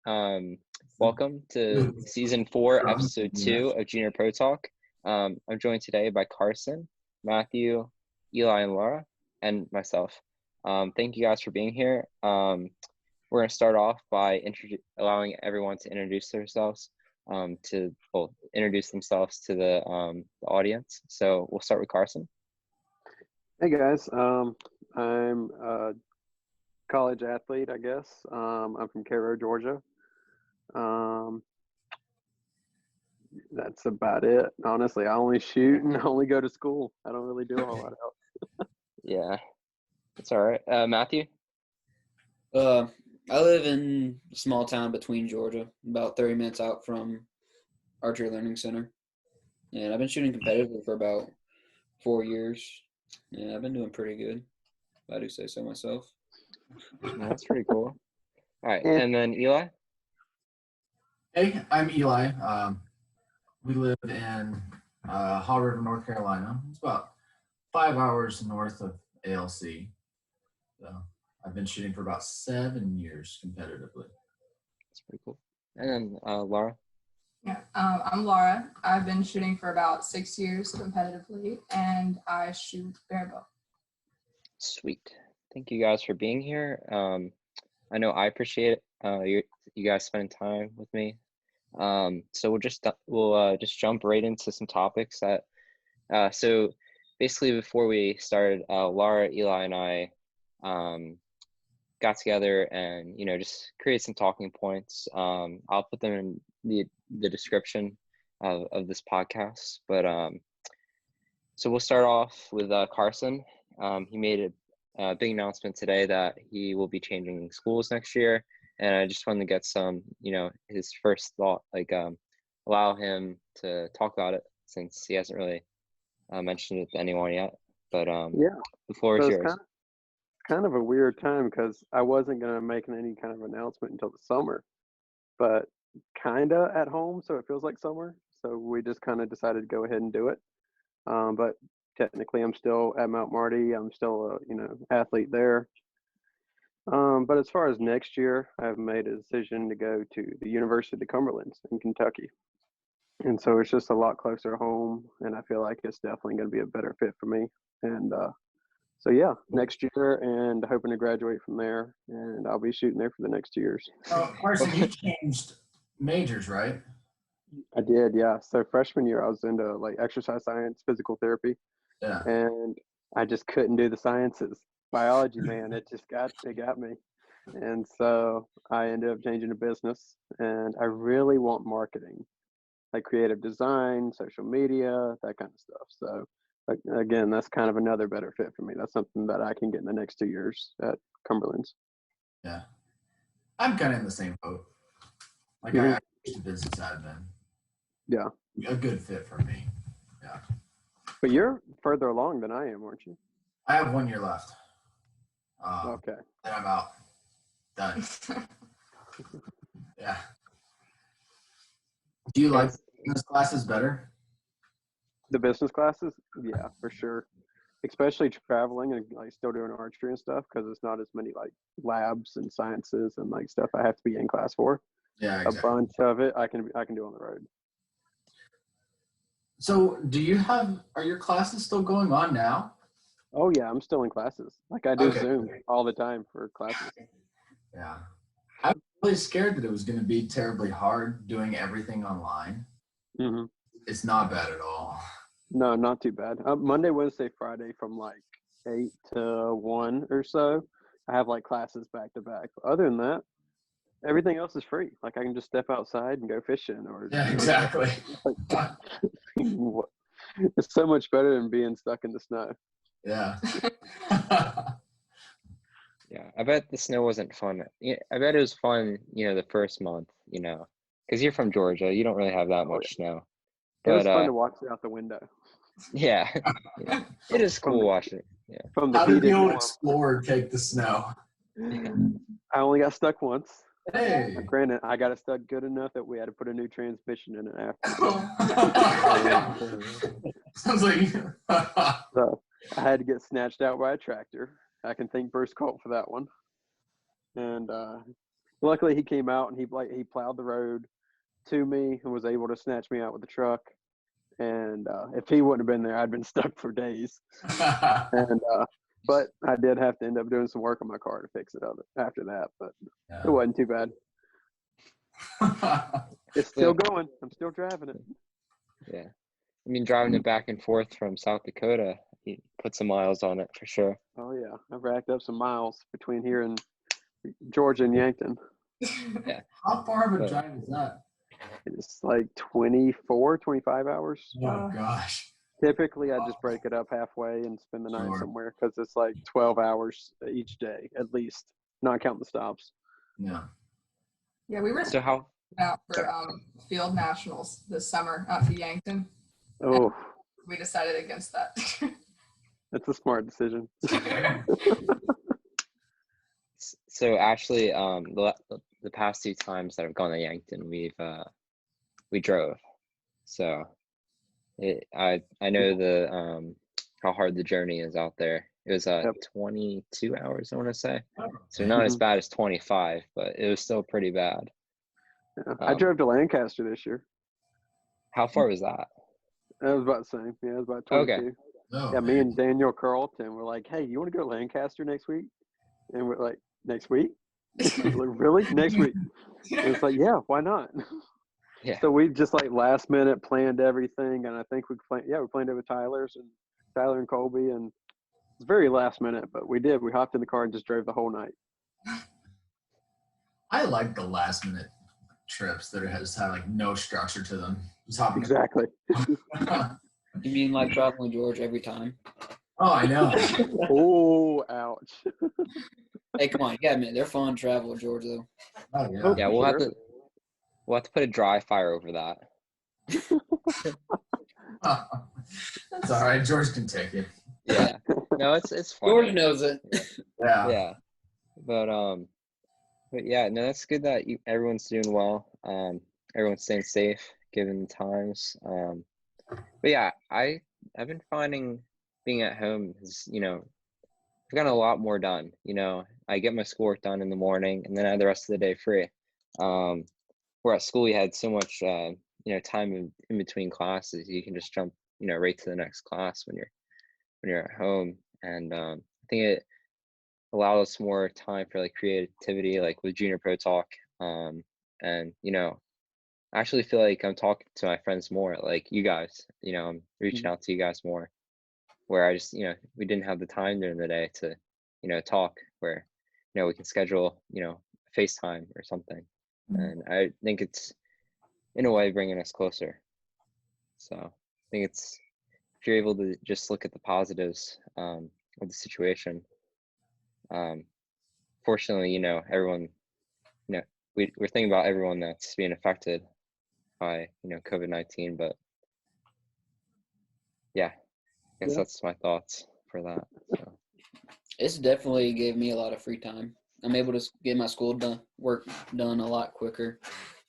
Welcome to Season 4, Episode 2 of Junior Pro Talk. I'm joined today by Carson, Mathew, Eli and Laura, and myself. Thank you guys for being here. We're going to start off by allowing everyone to introduce themselves, introduce themselves to the audience. So we'll start with Carson. Hey guys, I'm a college athlete, I guess. I'm from Cairo, Georgia. That's about it. Honestly, I only shoot and only go to school. I don't really do a whole lot else. Yeah, that's all right. Mathew? I live in a small town between Georgia, about 30 minutes out from Archery Learning Center. And I've been shooting competitively for about 4 years. Yeah, I've been doing pretty good, if I do say so myself. That's pretty cool. All right, and then Eli? Hey, I'm Eli. We live in Haw River, North Carolina. It's about 5 hours north of ALC. So I've been shooting for about 7 years competitively. That's pretty cool. And then Laura? Yeah, I'm Laura. I've been shooting for about 6 years competitively, and I shoot bare bow. Sweet. Thank you guys for being here. I know I appreciate it. You guys spending time with me. So we'll just jump right into some topics that. So basically, before we started, Laura, Eli, and I got together and just create some talking points. I'll put them in the description of this podcast. But so we'll start off with Carson. He made a big announcement today that he will be changing schools next year. And I just wanted to get some, his first thought, allow him to talk about it since he hasn't really mentioned it to anyone yet. But yeah, the floor is so yours. Kind of a weird time because I wasn't going to make any kind of announcement until the summer, but kind of at home, so it feels like summer. So we just kind of decided to go ahead and do it. But technically, I'm still at Mount Marty. I'm still a athlete there. But as far as next year, I've made a decision to go to the University of the Cumberlands in Kentucky. And so it's just a lot closer home, and I feel like it's definitely going to be a better fit for me. And so, yeah, next year, and hoping to graduate from there, and I'll be shooting there for the next 2 years. Carson, you changed majors, right? I did, yeah. So freshman year, I was into exercise science, physical therapy. Yeah. And I just couldn't do the sciences. Biology, man, it got me. And so I ended up changing to business, and I really want marketing, like creative design, social media, that kind of stuff. So again, that's kind of another better fit for me. That's something that I can get in the next 2 years at Cumberland's. Yeah. I'm kind of in the same boat. I used to business admin. Yeah. A good fit for me. Yeah. But you're further along than I am, aren't you? I have 1 year left. Okay. Then I'm out. Done. Yeah. Do you like business classes better? The business classes? Yeah, for sure. Especially traveling and still doing archery and stuff, because it's not as many labs and sciences and stuff I have to be in class for. Yeah, exactly. A bunch of it I can do on the road. So are your classes still going on now? Oh yeah, I'm still in classes. I do Zoom all the time for classes. Yeah. I was really scared that it was going to be terribly hard doing everything online. Mm-hmm. It's not bad at all. No, not too bad. Monday, Wednesday, Friday from 8 to 1 or so. I have classes back to back. But other than that, everything else is free. I can just step outside and go fishing or. Yeah, exactly. It's so much better than being stuck in the snow. Yeah. Yeah, I bet the snow wasn't fun. Yeah, I bet it was fun, the first month, because you're from Georgia. You don't really have that much snow. It was fun to watch it out the window. Yeah. It is cool watching it. Yeah. From the How did the old Explorer take the snow? Yeah. I only got stuck once. Hey. Granted, I got it stuck good enough that we had to put a new transmission in it after. Sounds like So I had to get snatched out by a tractor. I can thank Burst Colt for that one. And Luckily, he came out and he plowed the road to me and was able to snatch me out with the truck. And if he wouldn't have been there, I'd been stuck for days. And but I did have to end up doing some work on my car to fix it after that. But it wasn't too bad. It's still going. I'm still driving it. Yeah. I mean, driving it back and forth from South Dakota, you put some miles on it for sure. Oh, yeah. I've racked up some miles between here and Georgia and Yankton. Yeah. How far of a drive is that? It's like 24, 25 hours. Oh, gosh. Typically, I just break it up halfway and spend the night somewhere because it's like 12 hours each day, at least, not counting the stops. Yeah. Yeah, we were So how? out for field nationals this summer out to Yankton. Oh, We decided against that. that's a smart decision. So actually, the past 2 times that I've gone to Yankton, we drove. So I know the how hard the journey is out there. It was 22 hours, I want to say. So not as bad as 25, but it was still pretty bad. Yeah. I drove to Lancaster this year. How far was that? It was about the same. Yeah, it was about 22. Okay. Oh, Yeah, me man. and Daniel Carlton were like, hey, you want to go to Lancaster next week? And we're like, next week? We're like, really? Next week? And it's like, yeah, why not? Yeah. So we just like last minute planned everything. And I think we planned it with Tyler and Colby. And it's very last minute, but we did. We hopped in the car and just drove the whole night. I like the last minute trips that just have like no structure to them. Just hopping. Exactly. You mean like traveling George every time? Oh, I know. Oh, ouch. Hey, come on, you gotta admit, they're fun to travel with George though. Oh, yeah. Yeah, we'll have to put a dry fire over that. It's all right. George can take it. Yeah. No, it's fun. George knows it. Yeah. Yeah. But yeah, no, that's good that everyone's doing well. Everyone's staying safe given the times. But yeah, I've been finding being at home is, I've gotten a lot more done. I get my schoolwork done in the morning and then I have the rest of the day free. Where at school you had so much time in between classes, you can just jump right to the next class when you're at home. And I think it allowed us more time for like creativity, like with Junior Pro Talk. And I actually feel like I'm talking to my friends more, like you guys. I'm reaching out to you guys more, where I just we didn't have the time during the day to talk, where we can schedule FaceTime or something. And I think it's in a way bringing us closer. So I think it's, if you're able to just look at the positives of the situation. Fortunately, everyone, we're thinking about everyone that's being affected by COVID-19, but yeah, I guess that's my thoughts for that. So. It's definitely gave me a lot of free time. I'm able to get my school work done a lot quicker,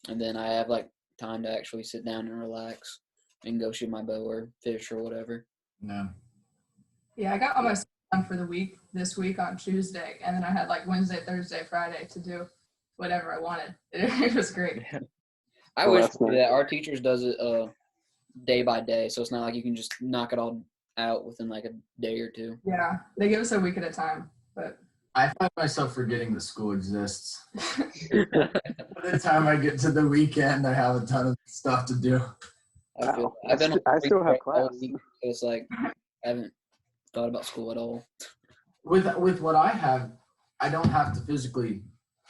and then I have like time to actually sit down and relax and go shoot my bow or fish or whatever. No. Yeah, I got all my stuff done for the week this week on Tuesday, and then I had like Wednesday, Thursday, Friday to do whatever I wanted. It was great. I wish that our teachers does it day by day, so it's not like you can just knock it all out within like a day or two. Yeah, they give us a week at a time, but I find myself forgetting that school exists. By the time I get to the weekend, I have a ton of stuff to do. I still have class. Week, so it's like I haven't thought about school at all. With what I have, I don't have to physically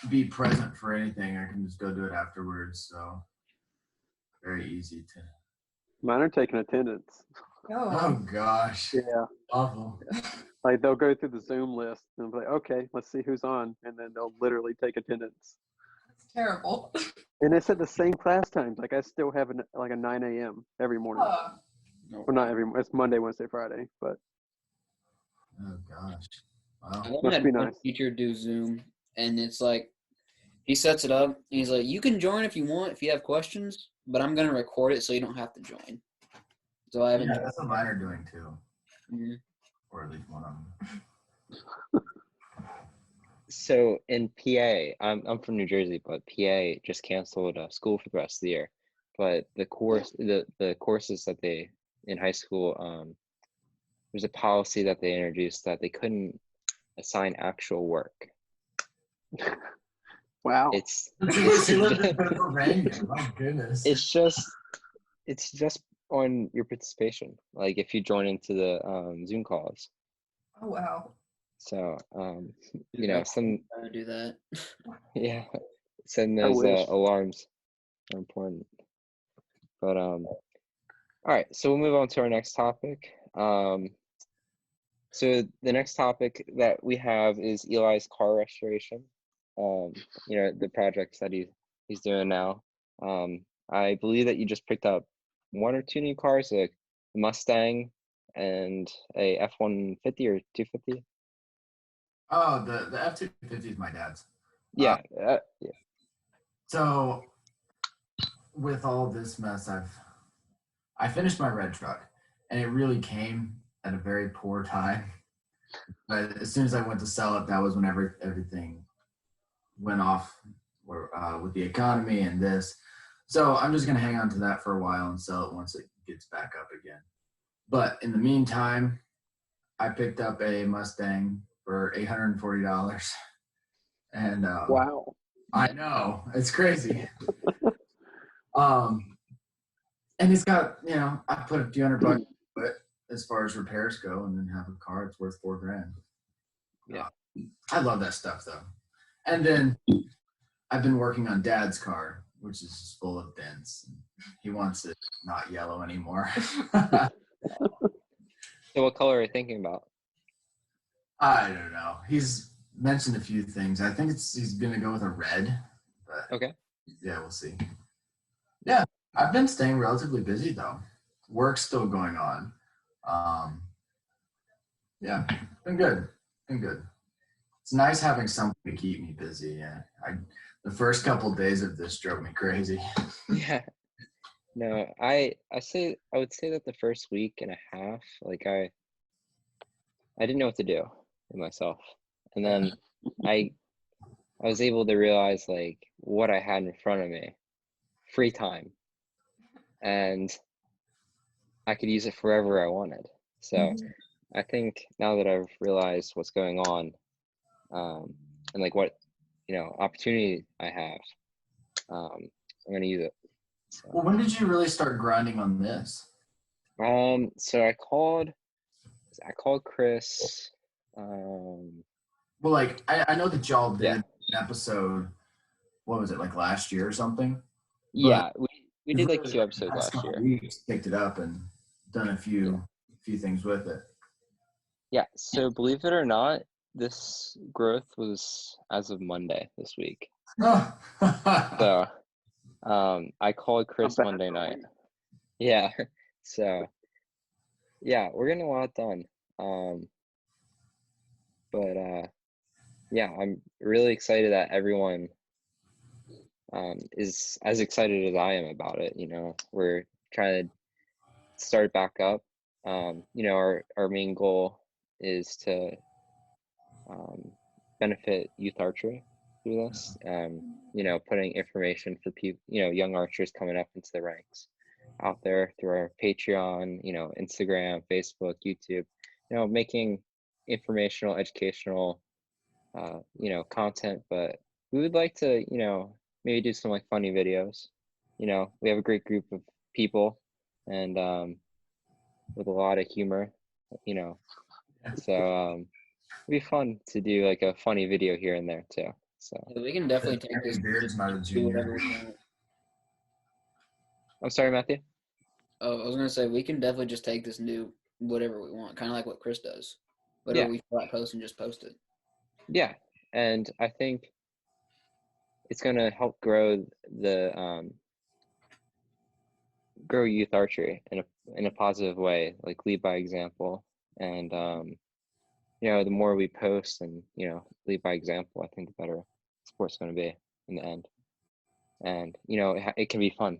be present for anything. I can just go do it afterwards. So very easy to. Mine are taking attendance. Oh gosh. Yeah. Awful. Like they'll go through the Zoom list and be like, okay, let's see who's on. And then they'll literally take attendance. it's terrible. And it's at the same class times. Like I still have a 9 a.m. every morning. Well, not every. It's Monday, Wednesday, Friday. But Oh gosh. Wow. I only Must had be one nice. teacher do Zoom, and it's like he sets it up, and he's like, "You can join if you want, if you have questions, but I'm gonna record it so you don't have to join." So I haven't. Yeah, that's what mine are doing too. Mhm. Or at least one of them. So in PA, I'm from New Jersey, but PA just canceled school for the rest of the year. But the courses that they in high school, there's a policy that they introduced that they couldn't assign actual work. Wow. It's She lived in Pennsylvania. My goodness. it's just on your participation, like if you join into the Zoom calls. Oh wow. So Dude, I some trying to do that. yeah, send I those wish. alarms are important. But all right, so we'll move on to our next topic. So the next topic that we have is Eli's car restoration. The projects that he's doing now. I believe that you just picked up one or two new cars, a Mustang and a F-150 or 250. Oh, the F-250 is my dad's. Yeah, So with all this mess, I finished my red truck, and it really came at a very poor time. But as soon as I went to sell it, that was when everything went off with the economy and this. So I'm just gonna hang on to that for a while and sell it once it gets back up again. But in the meantime, I picked up a Mustang for $840, and Wow. I know, it's crazy. And it's got, I put a few $100 into it as far as repairs go, and then have a car that's worth $4,000. Yeah. I love that stuff though. And then I've been working on Dad's car, which is just full of dents. He wants it not yellow anymore. So what color are you thinking about? I don't know. He's mentioned a few things. I think he's gonna go with a red. But Okay. yeah, we'll see. Yeah, I've been staying relatively busy though. Work's still going on. Yeah, been good. It's nice having something to keep me busy. Yeah, the first couple of days of this drove me crazy. Yeah. No, I would say that the first week and a half, like I didn't know what to do with myself. And then I was able to realize like what I had in front of me, free time, and I could use it forever I wanted. So I think now that I've realized what's going on, and like what opportunity I have, I'm gonna use it. So. Well, when did you really start grinding on this? So I called Chris. Well, like I know that y'all did Yeah. an episode. What was it, like last year or something? Yeah, we did like Really, 2 episodes last last couple year. weeks, picked it up and done a few things with it. Yeah, so believe it or not, this growth was as of Monday this week. Oh. So I called Chris bad Monday for night. me. Yeah. So yeah, we're getting a lot done. But yeah, I'm really excited that everyone is as excited as I am about it. We're trying to start back up. Our main goal is to benefit youth archery through this. Putting information for people, young archers coming up into the ranks out there through our Patreon, Instagram, Facebook, YouTube, making informational, educational, content. But we would like to, maybe do some like funny videos. We have a great group of people, and with a lot of humor, so it'd be fun to do like a funny video here and there too. So Yeah, we can definitely take this. Beard's not a Do whatever junior. we want. I'm sorry, Matthew. Oh, I was gonna say we can definitely just take this and do whatever we want, kind of like what Chris does. Whatever Yeah. we feel like posting, just post it. Yeah, and I think it's gonna help grow grow youth archery in a positive way, like lead by example. And the more we post and lead by example, I think the better sport's going to be in the end. And it can be fun.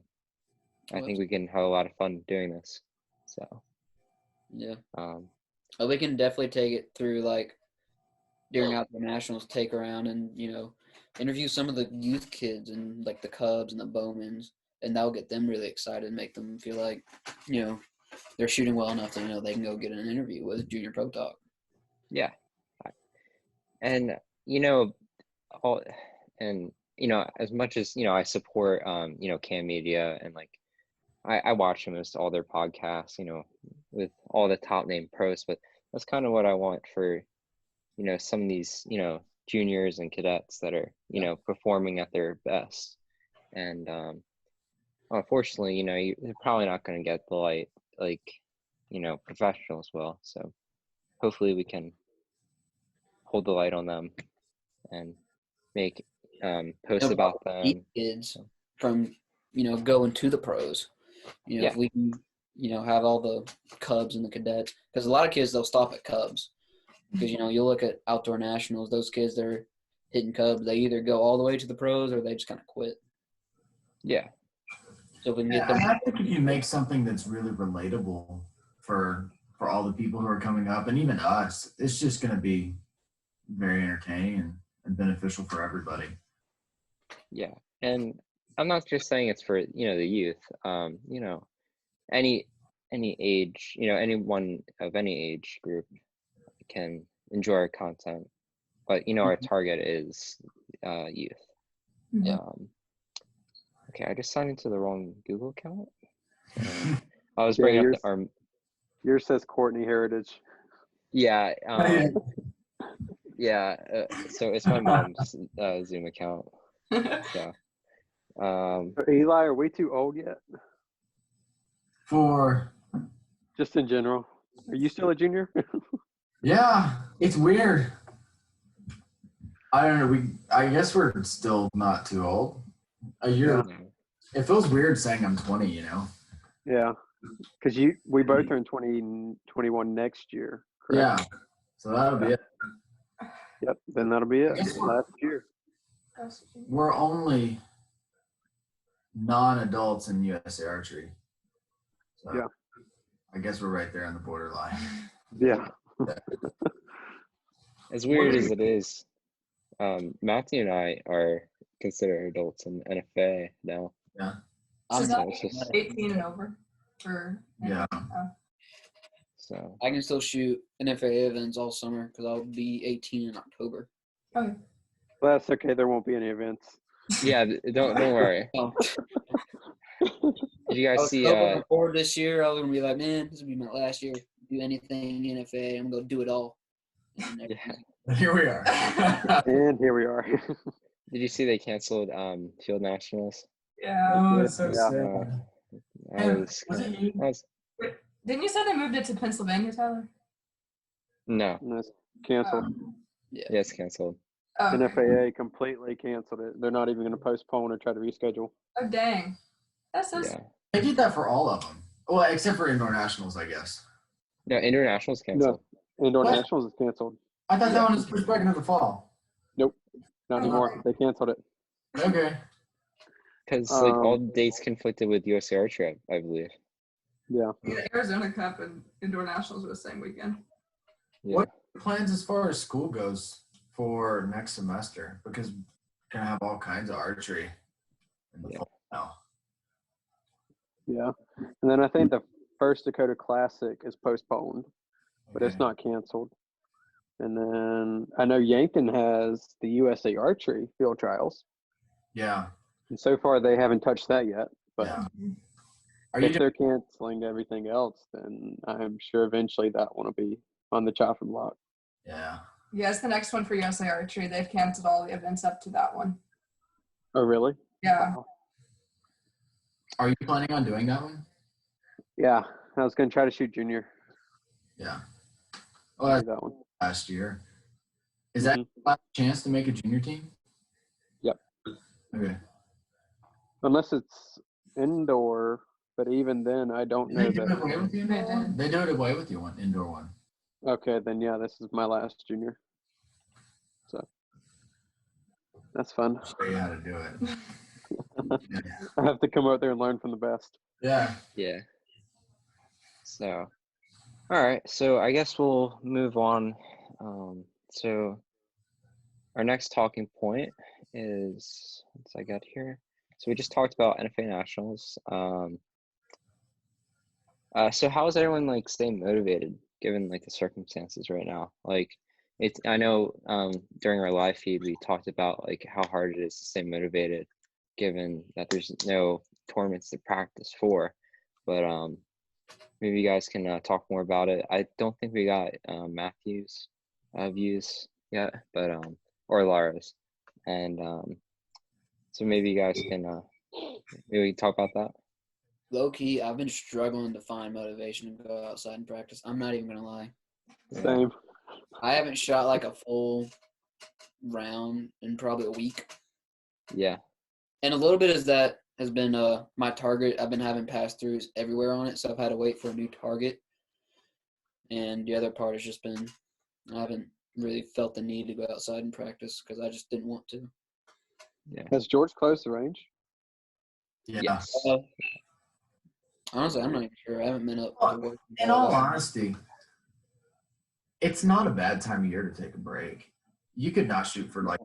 I think we can have a lot of fun doing this. So yeah, um we can definitely take it through like during outdoor nationals, take around and interview some of the youth kids and like the Cubs and the Bowmans, and that'll get them really excited and make them feel like they're shooting well enough that they can go get an interview with Junior Pro Talk. Yeah. And all and as much as I support Cam Media, and like I watch almost all their podcasts with all the top name pros, but that's kind of what I want for some of these juniors and cadets that are performing at their best. And unfortunately you're probably not going to get the light like professionals will. So hopefully we can hold the light on them and make posts about them. Kids from going to the pros. If we can have all the Cubs and the cadets, because a lot of kids, they'll stop at Cubs, because you look at outdoor nationals, those kids that are hitting Cubs, they either go all the way to the pros or they just kind of quit. Yeah. So if we can get them. I think if you make something that's really relatable for all the people who are coming up, and even us, it's just going to be very entertaining and beneficial for everybody. Yeah. And I'm not just saying it's for the youth. Any age, anyone of any age group can enjoy our content, but our target is youth. Yeah. Okay, I just signed into the wrong Google account. I was bringing up yours says Courtney Heritage. Yeah. So it's my mom's Zoom account. So. Eli, are we too old yet? For just in general, are you still a junior? Yeah, it's weird. I don't know. I guess we're still not too old. A year. Yeah. It feels weird saying I'm 20. Yeah, because we both are in 2021 next year. Correct? Yeah. So that'll be it. Yep. Then that'll be it. Last year. We're only non-adults in USA Archery. So yeah. I guess we're right there on the borderline. Yeah. As weird as it is, Mathew and I are considered adults in NFA now. Yeah. So that's 18 and over for yeah. So I can still shoot NFA events all summer because I'll be 18 in October. Okay. Well, that's okay. There won't be any events. Yeah, don't worry. Did you guys see? Before this year, I was gonna be like, man, this will be my last year. Do anything NFA, I'm gonna do it all. Yeah. Here we are. And here we are. Did you see they canceled Field Nationals? Yeah. Oh, it's so sad. Was it you? Wait, didn't you say they moved it to Pennsylvania, Tyler? No. It's canceled. Yeah, it's canceled. Oh, okay. NFAA completely canceled it. They're not even going to postpone or try to reschedule. Oh, dang. That's so sad. They did that for all of them. Well, except for indoor nationals, I guess. No, internationals canceled. No, indoor nationals is canceled. I thought that one was pushed back into the fall. Nope, not anymore. They canceled it. Okay. Because all dates conflicted with USA Archery, I believe. Yeah. The Arizona Cup and indoor nationals were the same weekend. Yeah. What are plans as far as school goes for next semester? Because we're gonna have all kinds of archery in the fall now. Yeah, and then I think the First Dakota Classic is postponed, but it's not canceled. And then I know Yankton has the USA Archery field trials. Yeah. And so far they haven't touched that yet. But if they're canceling everything else, then I'm sure eventually that one will be on the chopping block. Yeah. Yes, the next one for USA Archery, they've canceled all the events up to that one. Oh, really? Yeah. Wow. Are you planning on doing that one? Yeah, I was going to try to shoot junior. Yeah. Well, that one. Last year. Is that a chance to make a junior team? Yep. Okay. Unless it's indoor, but even then, I don't know They do it that. away with the indoor one? They do it away with you, one indoor one. Okay, then yeah, this is my last junior. So that's fun. I'll show you how to do it. I have to come out there and learn from the best. Yeah. Yeah. So, all right. So I guess we'll move on. So our next talking point is, once I get here. So we just talked about NFA Nationals. So how is everyone like staying motivated given like the circumstances right now? Like I know during our live feed we talked about like how hard it is to stay motivated given that there's no tournaments to practice for. But maybe you guys can talk more about it. I don't think we got Matthew's views yet, but or Laura's. And so maybe you guys can maybe we can talk about that. Low key, I've been struggling to find motivation to go outside and practice. I'm not even gonna lie. Same. I haven't shot like a full round in probably a week. Yeah. And a little bit of that has been my target. I've been having pass-throughs everywhere on it, so I've had to wait for a new target. And the other part has just been I haven't really felt the need to go outside and practice because I just didn't want to. Yeah. Has George closed the range? Yeah. Yes. Honestly, I'm not even sure. I haven't been up to work. In all honesty, it's not a bad time of year to take a break. You could not shoot for like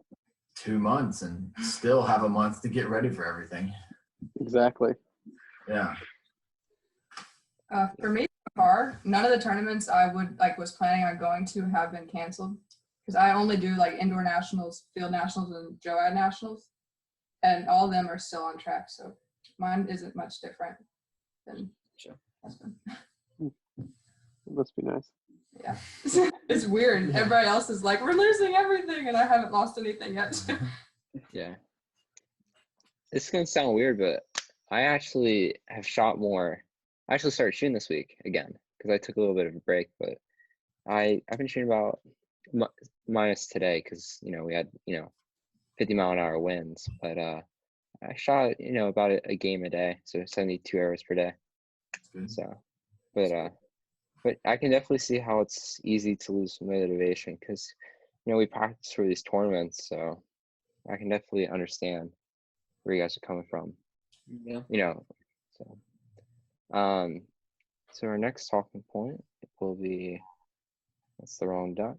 2 months and still have a month to get ready for everything. Exactly. Yeah. For me, so far, none of the tournaments I was planning on going to have been canceled because I only do like indoor nationals, field nationals, and JOAD nationals, and all of them are still on track. So mine isn't much different than Sure. has been. It must be nice. Yeah, it's weird. Everybody else is like, we're losing everything, and I haven't lost anything yet. Yeah. It's gonna sound weird, but I actually have shot more. I actually started shooting this week again because I took a little bit of a break, but I've been shooting about minus today because we had 50-mile-an-hour winds, but I shot about a game a day, so 72 arrows per day. That's good. So, but I can definitely see how it's easy to lose motivation because we practice for these tournaments, so I can definitely understand where you guys are coming from. Yeah. So so our next talking point will be, that's the wrong duck.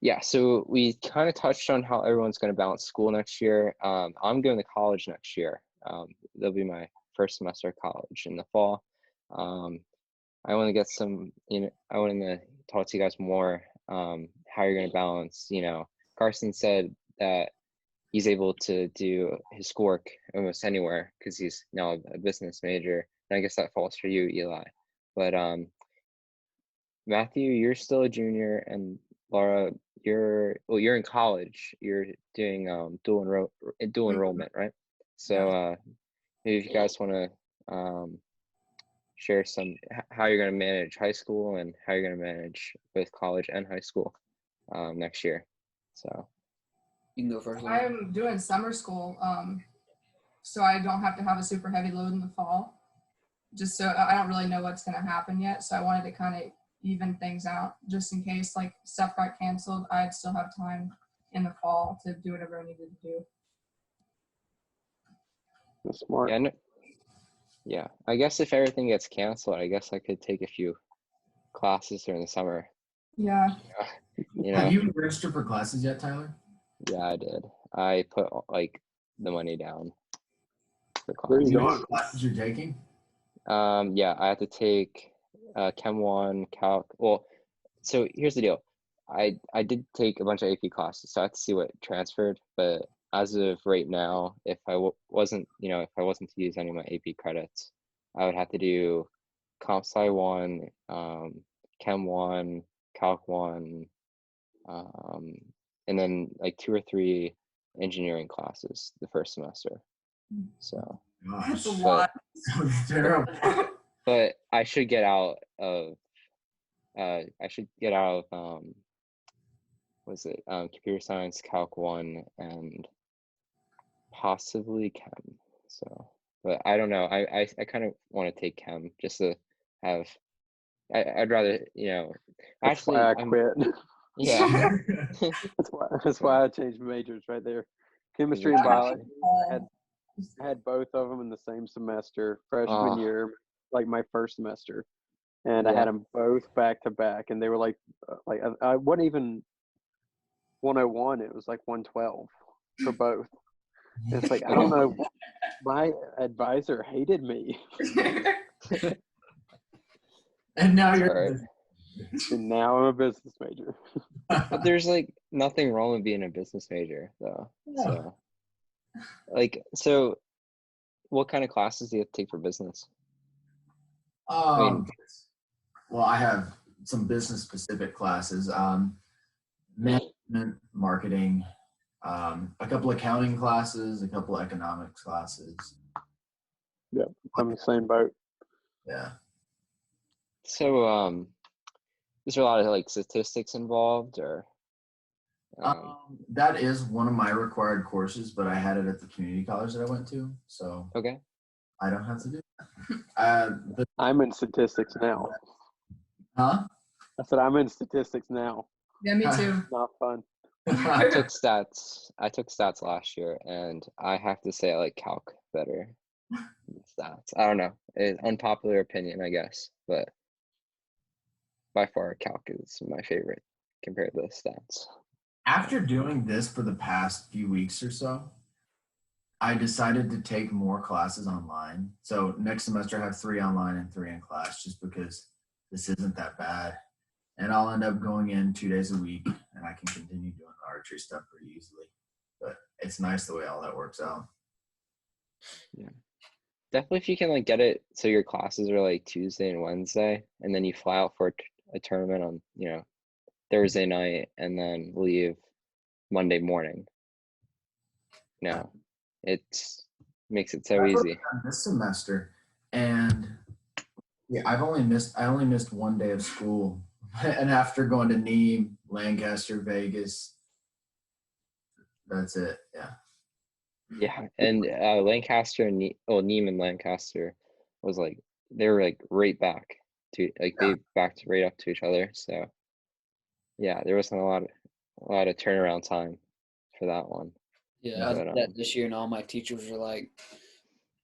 Yeah, so we kind of touched on how everyone's going to balance school next year. I'm going to college next year. That'll be my first semester of college in the fall. I want to get some, I want to talk to you guys more how you're going to balance. Carson said that he's able to do his schoolwork almost anywhere because he's now a business major. And I guess that falls for you, Eli. But Matthew, you're still a junior, and Laura, you're in college. You're doing dual enrollment, right? So maybe if you guys want to share some how you're going to manage high school and how you're going to manage both college and high school next year. So You can go first. Laura. I'm doing summer school, so I don't have to have a super heavy load in the fall. Just so I don't really know what's going to happen yet, so I wanted to kind of even things out just in case like stuff got canceled. I'd still have time in the fall to do whatever I needed to do. That's smart. Yeah, I guess if everything gets canceled, I guess I could take a few classes during the summer. Yeah. Have you registered for classes yet, Tyler? Yeah, I did. I put like the money down for Where are classes. you You know going? what classes you're taking? Yeah, I have to take Chem 1, Calc. Well, so here's the deal. I did take a bunch of AP classes, so I have to see what transferred. But as of right now, if I wasn't to use any of my AP credits, I would have to do Comp Sci 1, Chem 1, Calc 1, and then like 2 or 3 engineering classes the first semester. So That's a Gosh, lot. sounds terrible. but I should get out of computer science, Calc 1, and possibly Chem. So, but I don't know. I kind of want to take Chem just to have. I'd rather That's actually why I quit. Yeah. That's why I changed majors right there. Chemistry and biology. I had both of them in the same semester, freshman year, like my first semester. and I Yeah. had them both back to back, and they were like I wasn't even 101; it was like 112 for both. And it's like I don't know, my advisor hated me, And now It's you're. all right. and now I'm a business major. But there's like nothing wrong with being a business major though. Yeah. So what kind of classes do you have to take for business? mean- Well, I have some business specific classes, management, marketing, a couple accounting classes, a couple economics classes. Yep, I'm the same boat. Yeah. So is there a lot of like statistics involved or That is one of my required courses, but I had it at the community college that I went to, so okay. I don't have to do that. I'm in statistics now. Huh? I said I'm in statistics now. Yeah, me too. Not fun. I took stats last year and I have to say I like calc better than stats. I don't know. It's unpopular opinion, I guess, but by far calc is my favorite compared to the stats. After doing this for the past few weeks or so, I decided to take more classes online. So next semester I have 3 online and 3 in class just because this isn't that bad. And I'll end up going in 2 days a week and I can continue doing the archery stuff pretty easily. But it's nice the way all that works out. Definitely if you can like get it so your classes are like Tuesday and Wednesday and then you fly out for a tournament on, Thursday night and then leave Monday morning. No, it's makes it so That's what easy. I've done this semester, and yeah, I only missed 1 day of school, and after going to Nîmes, Lancaster, Vegas, that's it. Yeah. Yeah, and Lancaster and Neiman and Lancaster was like they were like right back to like they backed right up to each other. So yeah, there wasn't a lot of turnaround time for that one. Yeah, I But, did that this year, and all my teachers were like,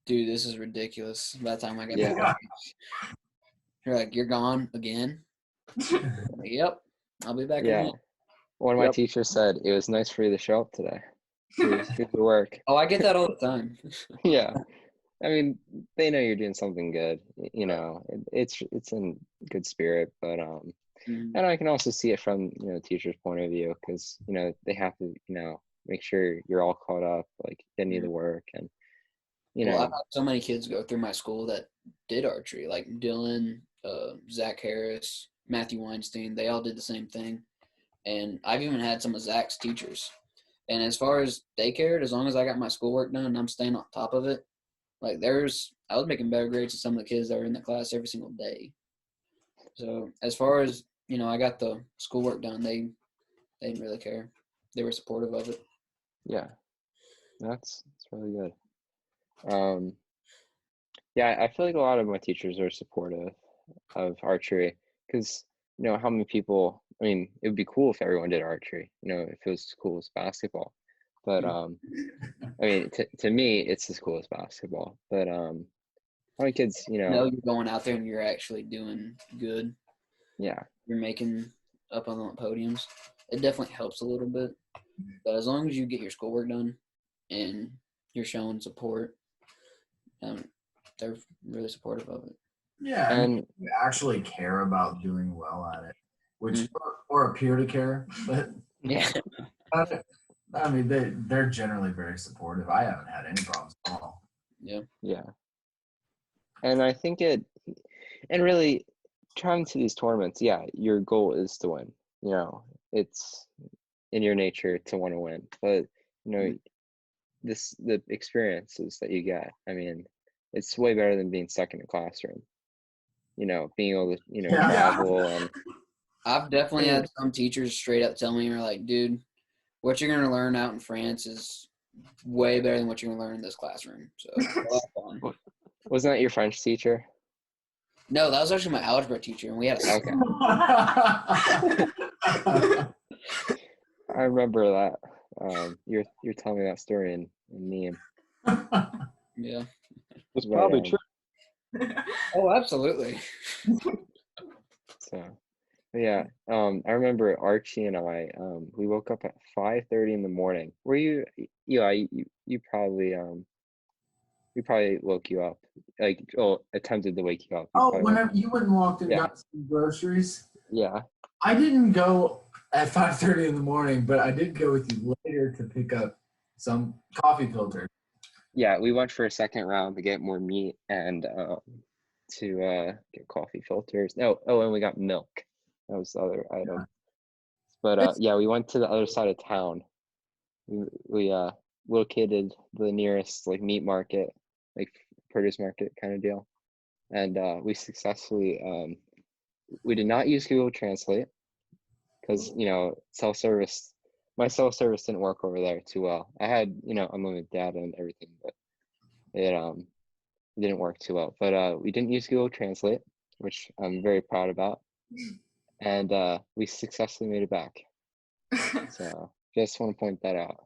"Dude, this is ridiculous." By the time I got back, they're like, "You're gone again?" I'm like, yep, I'll be back Yeah, again. one of my Yep. teachers said it was nice for you to show up today. Here's your work. Oh, I get that all the time. Yeah, I mean they know you're doing something good. It's in good spirit, but Mhm. and I can also see it from the teacher's point of view because they have to make sure you're all caught up, like getting you the work and Well, I've had so many kids go through my school that did archery, like Dylan, Zach Harris, Matthew Weinstein. They all did the same thing, and I've even had some of Zach's teachers. And as far as they cared, as long as I got my schoolwork done and I'm staying on top of it, like I was making better grades than some of the kids that were in the class every single day. So as far as I got the schoolwork done, they didn't really care. They were supportive of it. yeah, that's really good. Yeah, I feel like a lot of my teachers are supportive of archery because how many people. I mean, it would be cool if everyone did archery. If it was as cool as basketball, but I mean, to me, it's as cool as basketball. But how many kids? No, you're going out there and you're actually doing good. Yeah, You're making up on the podiums. It definitely helps a little bit, but as long as you get your schoolwork done and you're showing support, they're really supportive of it. Yeah, and you actually care about doing well at it, which or appear to care, but yeah, I mean they're generally very supportive. I haven't had any problems at all. yeah, and I think and really trying to these tournaments, yeah, your goal is to win. It's in your nature to want to win, but the experiences that you get. I mean, it's way better than being stuck in a classroom. Being able to travel and. I've definitely had some teachers straight up tell me, "You're like, dude, what you're gonna learn out in France is way better than what you're gonna learn in this classroom." So fun. Wasn't that your French teacher? No, that was actually my algebra teacher, and we had a Okay. I remember that. You're telling me that story in Nîmes. yeah. It's probably true. Oh, absolutely. So, yeah. I remember Archie and I. We woke up at 5:30 in the morning. Were you? Yeah. You probably. We probably woke you up. Like, attempted to wake you up. You Oh, probably whenever you went and walked and Yeah. got some groceries, Yeah. I didn't go at 5:30 in the morning, but I did go with you later to pick up some coffee filters. Yeah. We went for a second round to get more meat and to get coffee filters. No. Oh, and we got milk. That was the other item. But yeah, we went to the other side of town. We located the nearest like meat market, like produce market kind of deal, and we successfully we did not use Google Translate because self-service. My self-service didn't work over there too well. I had unlimited data and everything, but it didn't work too well. But we didn't use Google Translate, which I'm very proud about, and we successfully made it back. So just want to point that out.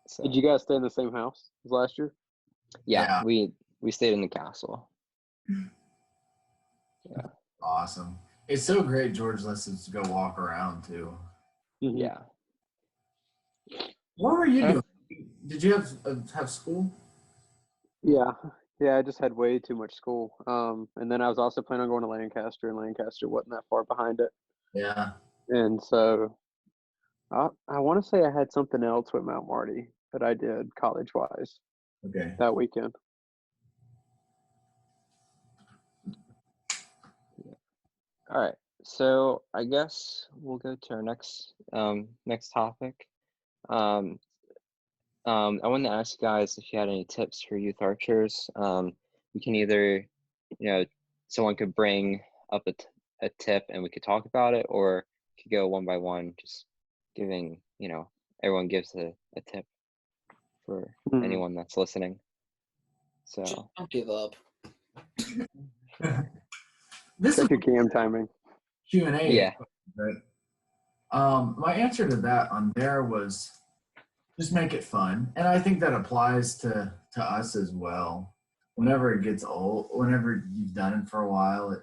So, Did you guys stay in the same house as last year? yeah, Yeah. we stayed in the castle. Awesome. It's so great George lets us go walk around too. Mhm. Yeah. What were you doing? Did you have school? Yeah. Yeah, I just had way too much school. And then I was also planning on going to Lancaster, and Lancaster wasn't that far behind it. Yeah. And so I want to say I had something else with Mount Marty that I did college-wise Okay. that weekend. All right. So I guess we'll go to our next topic. I wanted to ask you guys if you had any tips for youth archers. We can either, someone could bring up a tip and we could talk about it, or we could go one by one, just giving, everyone gives a tip for Mhm. anyone that's listening. Just So don't give up. This is Check your cam timing. Q&A. yeah. Right? My answer to that on there was just make it fun. And I think that applies to us as well. Whenever it gets old, whenever you've done it for a while,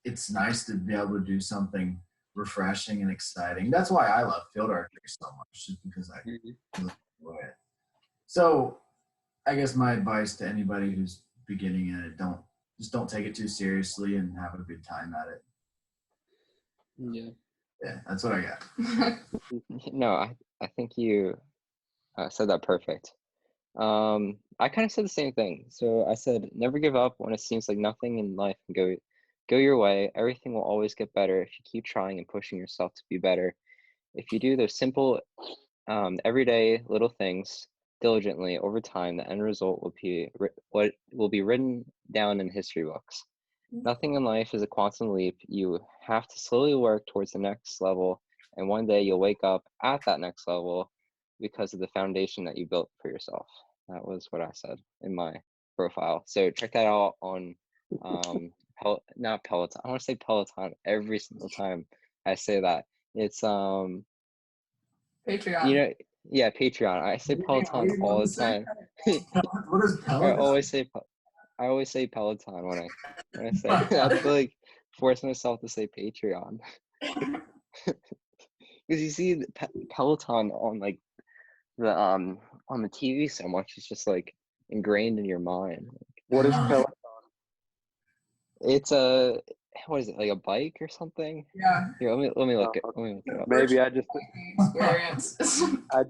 it's nice to be able to do something refreshing and exciting. That's why I love field archery so much, just because I really enjoy it. So I guess my advice to anybody who's beginning in it, don't take it too seriously and have a good time at it. Yeah. Yeah, that's what I got. No, I think you said that perfect. I kind of said the same thing. So I said, never give up when it seems like nothing in life can go your way. Everything will always get better if you keep trying and pushing yourself to be better. If you do those simple, everyday little things diligently over time, the end result will be what will be written down in history books. Nothing in life is a quantum leap. You have to slowly work towards the next level, and one day you'll wake up at that next level because of the foundation that you built for yourself. That was what I said in my profile. So check that out on not Peloton. I want to say Peloton every single time I say that. It's Patreon. yeah, Patreon. I say Peloton all the time. What is I Peloton? always say Peloton when I say I have to like force myself to say Patreon. Because you see Peloton on like the on the TV so much, it's just like ingrained in your mind. What is Peloton? It's what is it, like a bike or something? Yeah. Here, let me look it. Let me look it up. Maybe I Experience.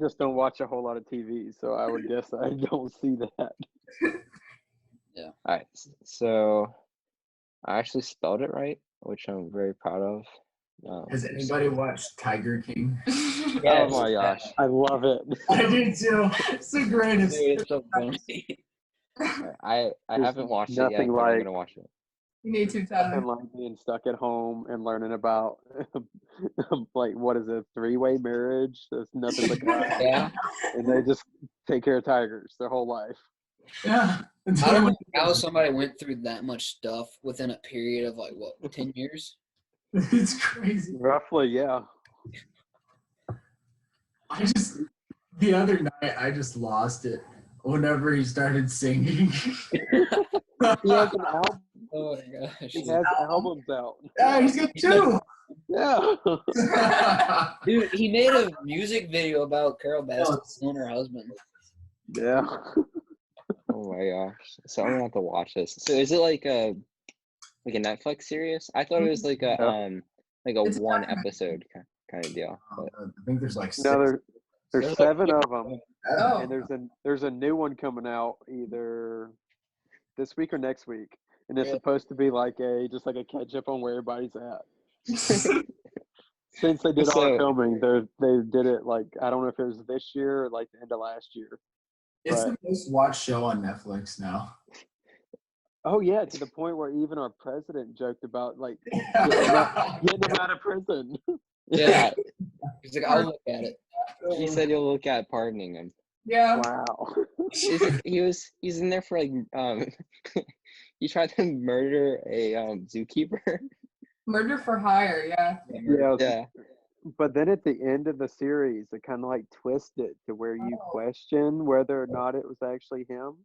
just don't watch a whole lot of TV, so I would guess I don't see that. All right, so I actually spelled it right, which I'm very proud of. Has anybody watched Tiger King? Oh my gosh. I love it. I do too. It's the greatest. Dude, it's so funny. I There's haven't watched it yet, nothing but I'm like- gonna watch it. You need to, Tyler. Nothing like being stuck at home and learning about like what is a three-way marriage? There's nothing but guys, Yeah. and they just take care of tigers their whole life. Yeah. I don't know how somebody went through that much stuff within a period of like what, 10 years? It's crazy. Roughly, yeah. The other night, I just lost it whenever he started singing. He has an album. Oh my gosh. He has albums out. Yeah, he's good too. Yeah. Dude, he made a music video about Carol Baskin killing her husband. Yeah. Oh my gosh. So I'm gonna have to watch this. So is it like a Netflix series? I thought it was like a It's a one documentary. episode kind of deal. But I think there's like 6. No, there's 7 of them, Oh. and there's a new one coming out either this week or next week, and it's Really? supposed to be like just like a catch up on where everybody's at. Since they did all the So- filming, they did it like I don't know if it was this year or like the end of last year. It's But- the most watched show on Netflix now. Oh yeah, to the point where even our president joked about like getting him out of prison. yeah, He's like, I'll look at it. he said he'll look at pardoning him. Yeah. Wow. He's in there for like he tried to murder a zookeeper. Murder for hire. Yeah. Yeah. Yeah. But then at the end of the series, it kind of like twisted to where you question whether or not it was actually him.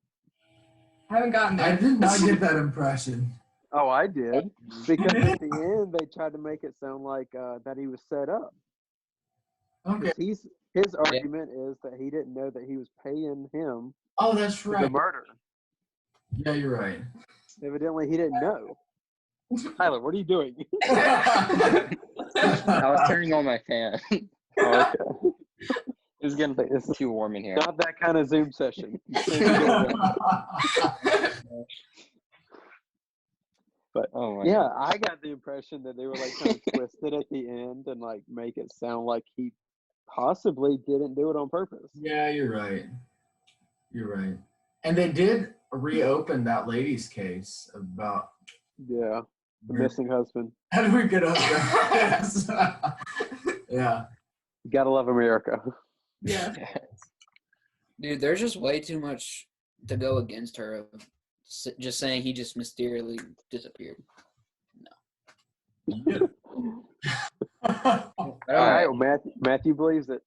I haven't gotten there. I did not get that impression. Oh, I did. Because at the end, they tried to make it sound like that he was set up. Okay. 'Cause his argument is that he didn't know that he was paying him Oh, that's for the right. murder. Yeah, you're right. Evidently, he didn't know. Tyler, what are you doing? I was turning on my fan. Oh, okay. It was getting It's too warm in here. not that kind of Zoom session. But Oh my yeah, I got the impression that they were like kind of twisted at the end and like make it sound like he possibly didn't do it on purpose. Yeah, you're right. You're right. And they did reopen that lady's case about Yeah, the missing husband. how do we get up there? Yes. Yeah. You gotta love America. Yeah. Dude, there's just way too much to go against her of just saying he just mysteriously disappeared. All right, well, Matthew believes it.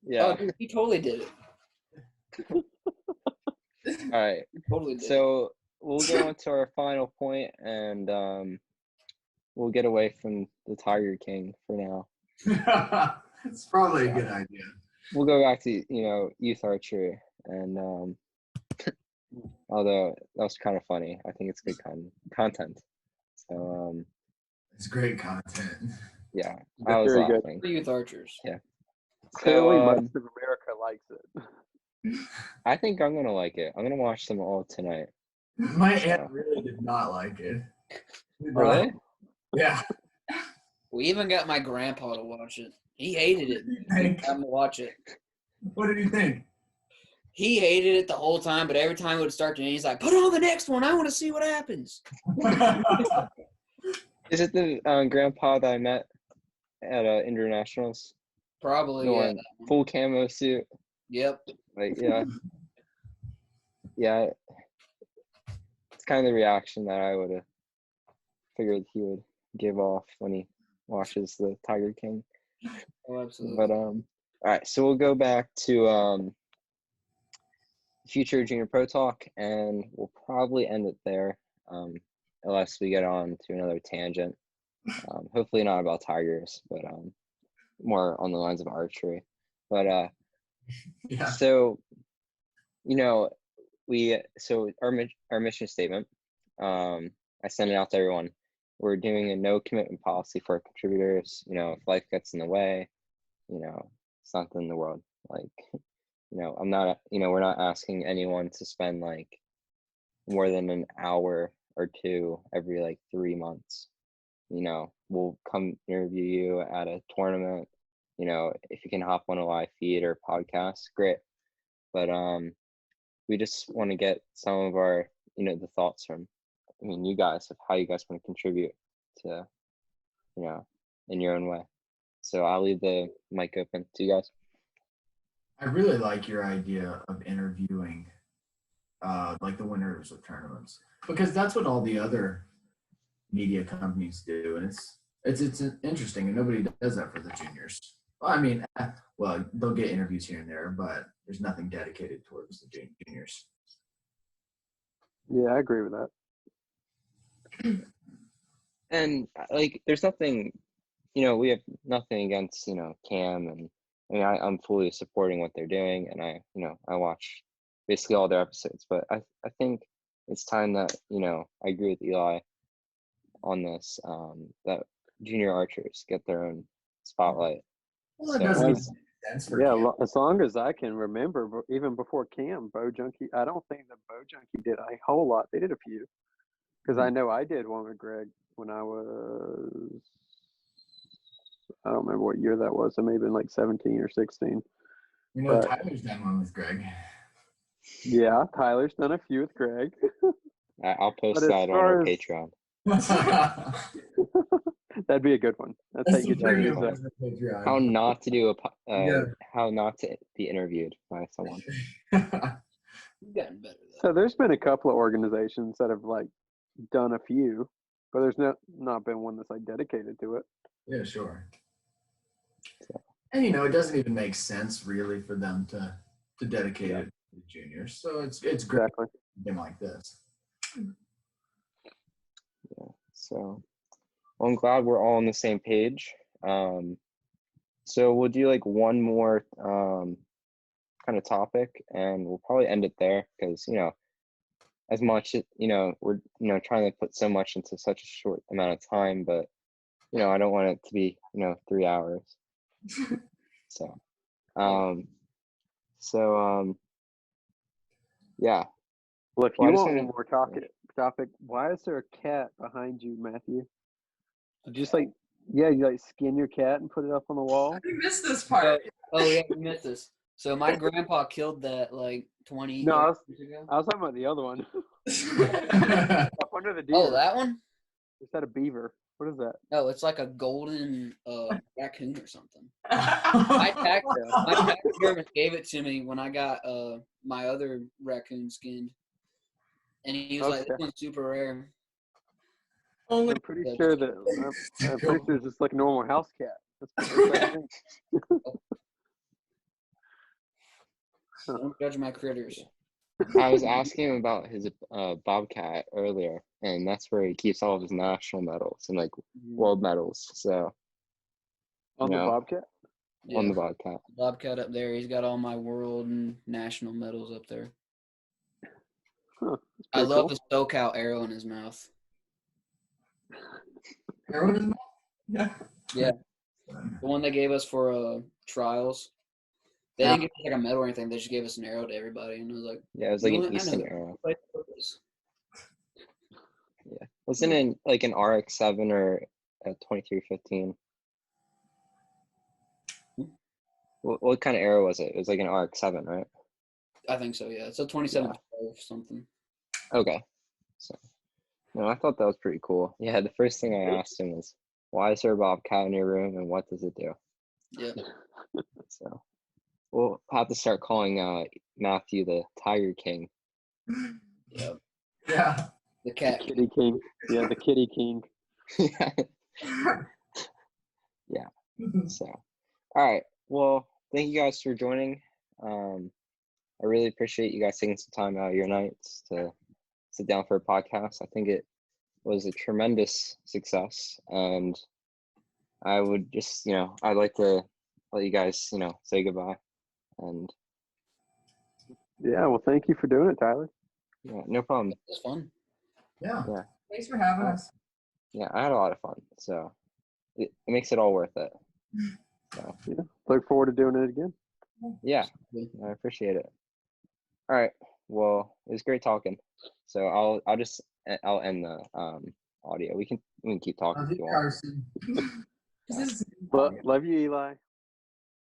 Yeah. Oh, dude, he totally did it. All right. He totally did it. So we'll go on to our final point, and we'll get away from the Tiger King for now. It's probably a good idea. We'll go back to youth archery, and although that was kind of funny, I think it's good content. So It's great content. yeah, I was Very good. laughing. For youth archers. Clearly, So, most of America likes it. I think I'm gonna like it. I'm gonna watch them all tonight. My aunt really did not like it. Really? Yeah. We even got my grandpa to watch it. He hated it. He didn't have to watch it. What did you think? He hated it the whole time, but every time it would start to end, he's like, put on the next one. I want to see what happens. Is it the grandpa that I met at internationals? Probably, The yeah. one full camo suit. Yep. Like yeah. It's kind of the reaction that I would have figured he would give off when he watches the Tiger King. Oh, absolutely. But all right, so we'll go back to future junior pro talk, and we'll probably end it there, unless we get on to another tangent. Hopefully not about tigers, but more on the lines of archery. But Yeah. so our mission statement, I sent it out to everyone. We're doing a no commitment policy for our contributors. If life gets in the way, it's not the end of the world. Like, I'm not, we're not asking anyone to spend like more than an hour or two every like 3 months. We'll come interview you at a tournament. If you can hop on a live feed or podcast, great. But we just want to get some of our, the thoughts from, you guys, of how you guys want to contribute to, in your own way. So I'll leave the mic open to you guys. I really like your idea of interviewing like the winners of tournaments, because that's what all the other media companies do, and it's interesting, and nobody does that for the juniors. Well, they'll get interviews here and there, but there's nothing dedicated towards the juniors. Yeah, I agree with that. And like, there's nothing, we have nothing against, Cam, and I mean, I'm fully supporting what they're doing, and I watch basically all their episodes, but I think it's time that, I agree with Eli on this, that junior archers get their own spotlight. Well, it So- doesn't even make sense for Yeah, Cam. as long as I can remember, even before Cam, Bo Junkie, I don't think that Bo Junkie did a whole lot. They did a few. Because I know I did one with Greg when I was, I don't remember what year that was. It may have been like 17 or 16. You know, but- Tyler's done one with Greg. Yeah, Tyler's done a few with Greg. I'll post But as that on far our as- Patreon. That'd be a good one. That's how you get pretty your good views one. up. How not to do Yeah. how not to be interviewed by someone. You've gotten better though. So there's been a couple of organizations that have like done a few, but there's not been one that's like dedicated to it. Yeah, sure. And it doesn't even make sense really for them to dedicate it to the juniors. So it's great Exactly. something like this. So well, I'm glad we're all on the same page. So we'll do like one more kind of topic, and we'll probably end it there because as much we're trying to put so much into such a short amount of time, but I don't want it to be 3 hours. So yeah. Well, if Well, I you just want wanna- one more topic, why is there a cat behind you, Matthew? Just like, yeah, you like skin your cat and put it up on the wall. You missed this part. Oh yeah, you missed this. So my grandpa killed that like 20 No, I was- years ago. I was talking about the other one. Up under the deer. Oh, that one? Is that a beaver? What is that? No, it's like a golden raccoon or something. My taxidermist gave it to me when I got my other raccoon skinned, and he was like, Okay. "This one's super rare." Only I'm pretty sure that I'm pretty sure it's just like a normal house cat. That's what I think. Don't judge my critters. I was asking him about his bobcat earlier, and that's where he keeps all of his national medals and like world medals. So On the No. bobcat. Yeah, on the bobcat. bobcat up there. He's got all my world and national medals up there. Huh. That's I pretty love cool. the SoCal arrow in his mouth. Everyone is yeah. The one they gave us for trials. They didn't give us like a medal or anything. They just gave us an arrow to everybody, and I was like, Yeah, it was like You know an what? I know Easton that. arrow. "Play the purpose." Wasn't it like an RX-7 or a 2315? What kind of arrow was it? It was like an RX-7, right? I think so. Yeah, it's a 2712 something. Okay. So, no, I thought that was pretty cool. Yeah, the first thing I asked him was, why is there a bobcat in your room and what does it do? Yeah. So, we'll have to start calling Mathew the Tiger King. Yeah. Yeah. The cat. Kitty King. Yeah, the Kitty King. So, all right. Well, thank you guys for joining. I really appreciate you guys taking some time out of your nights to sit down for a podcast. I think it was a tremendous success, and I would just, I'd like to let you guys, say goodbye. And Yeah, well, thank you for doing it, Tyler. yeah, no problem. It's fun. Yeah. Thanks for having us. Yeah, I had a lot of fun, so it makes it all worth it. Yeah, look forward to doing it again. Yeah, I appreciate it. All right. Well, it was great talking. So I'll end the audio. We can keep talking if you want. Carson. This is But love you, Eli.